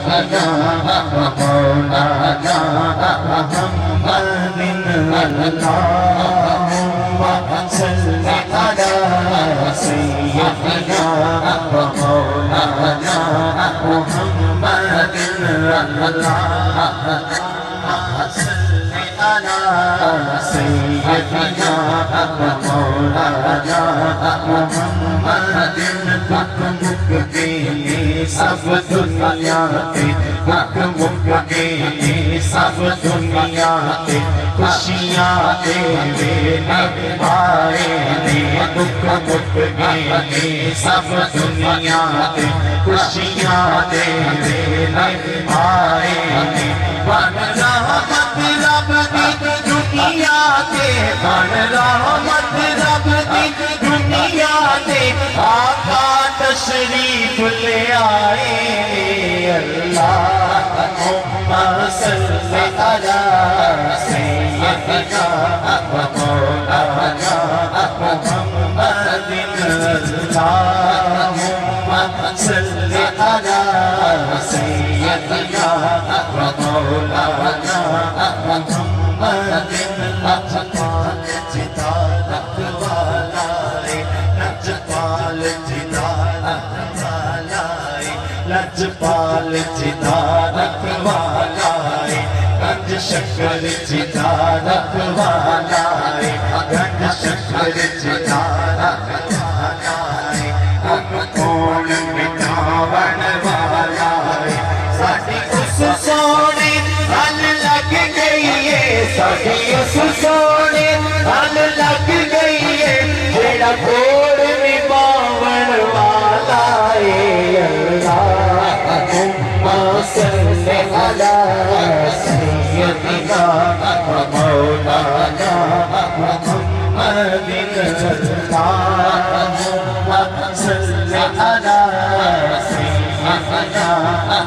سيدنا ومولانا محمد اللهم صل على سيدنا ومولانا محمد اللهم صل على سيدنا ومولانا محمد سب دنیا کے سب دنیا کے خوشیاں دیوے آئے نے دکھ مک گئے سب دنیا کے خوشیاں دیوے آئے نے بن رحمت رب دی دنیا کے بن رحمت رب دی دنیا کے آقا تشریف لے آئے اللہم صل علی سیدنا ومولانا محمد اللہم صل علی سیدنا ومولانا محمد لجپال جدارت والائے لجپال جدارت والائے لجپال جدارت والائے گنج شکر جدارت والائے گنج شکر جدارت والائے ان کون مٹاون والائے ساڑی اس سونے ہل لگ گئی ہے ساڑی اس سونے ہل لگ گئی ہے جیڑا کوڑ میں باون والا ہے اللہم صل علی سیدنا ومولانا محمد اللہم صل علی سیدنا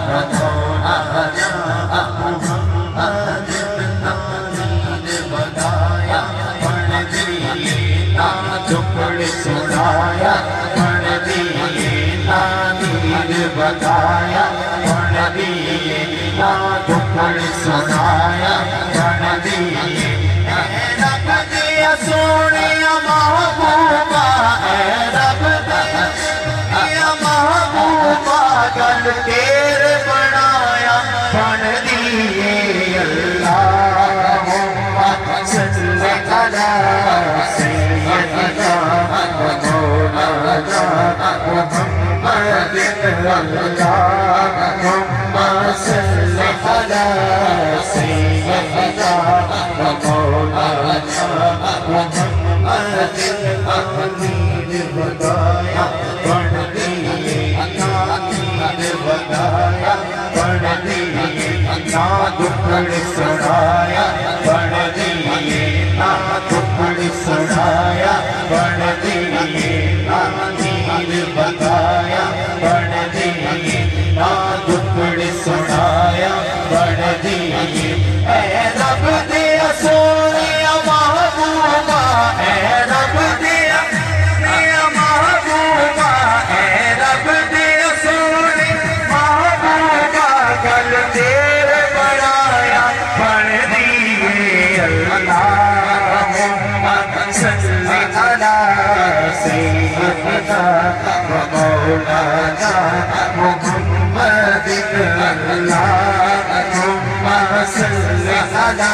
ومولانا محمد بگایا پڑھ دیئے ٹکڑ سنایا پڑھ دیئے نادیر بگایا پڑھ دیئے ٹکڑ سنایا پڑھ دیئے اے رب دیا سونیا محبوبہ اے رب دیا محبوبہ گل تیر بنایا پڑھ دیئے اللہم صل علی سیدنا ومولانا محمد اللہم صل علی سیدنا ومولانا محمد امیر بگایا پڑھ دیئے نادیر بگایا پڑھ دیئے نا دکڑ سنایا پڑھ دیئے نا دکڑ سنایا پڑھ دیئے نادیر بگایا پڑھ دیئے نا دکڑ سنایا پڑھ دیئے اے رب دیا سونیا محبوبہ اے رب دیا محبوبہ اے رب دیا سونیا محبوبہ گل تیر بڑھایا پڑھ دیئے اللہم صل علی سیدنا ومولانا محمد اللہم صل علی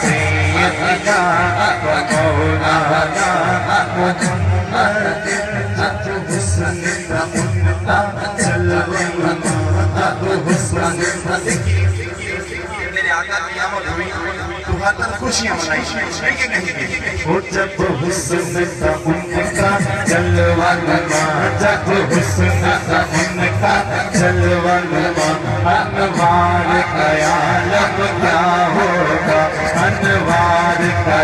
سیدنا ومولانا محمد حسن رحمتا جلوہ حسن میرے آقا قیامت ہوئی تو ہاتھ خوشیاں منائی جب حسن تھا ان کا جلوہ نما جب حسن تھا ان کا جلوہ نما انوار کا عالم کیا ہوگا انوار کا